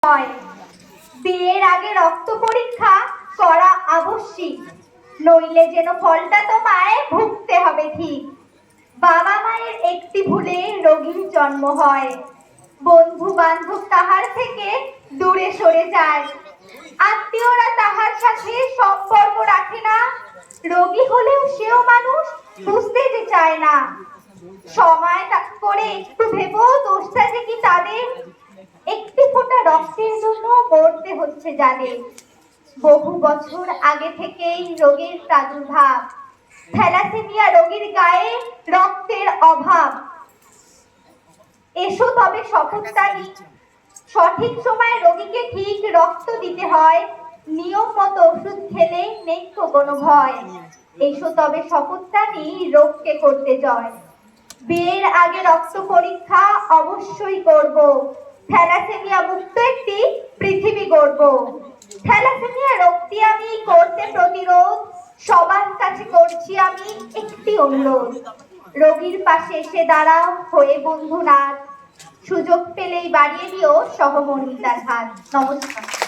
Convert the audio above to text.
হয়। বিয়ের আগে রক্ত পরীক্ষা করা আবশ্যিক, নইলে যেন ফলটা তোমায় ভুগতে হবে ঠিক। বাবা মায়ের একটি ভুলে রোগীর জন্ম হয়, বন্ধু বান্ধব তাহার থেকে দূরে সরে যায়, আত্মীয়রা তাহার সাথে সম্পর্ক রাখে না, রোগী হলেও সেও মানুষ, বুঝতে যে চায় না। সময় করে একটু ভেবো, দোষটা যে কি তাদের, একটি ফোঁটা রক্তের জন্য মরতে হচ্ছে যাদের। বহু বছর আগে থেকেই রোগের প্রাদুর্ভাব, থ্যালাসেমিয়া রোগীর গায়ে রক্তের অভাব। এসো তবে শপথটা নিই, সঠিক সময়ে রোগীকে ঠিক রক্ত দিতে হয়, নিয়ম মতো ওষুধ খেলে নেই তো কোনো ভয়। এসো তবে শপথটা নিই, রোগকে করতে জয়। বিয়ের আগে রক্ত পরীক্ষা অবশ্যই করব, থ্যালাসেমিয়া মুক্ত একটি পৃথিবী গড়ব। থ্যালাসেমিয়া রোগটি আমি করতে প্রতিরোধ, সবার কাছে করছি আমি একটি অনুরোধ। রোগীর পাশে এসে দাঁড়াও হয়ে বন্ধুনাথ, সুযোগ পেলেই বাড়িয়ে দিও সহমর্মিতার হাত। নমস্কার।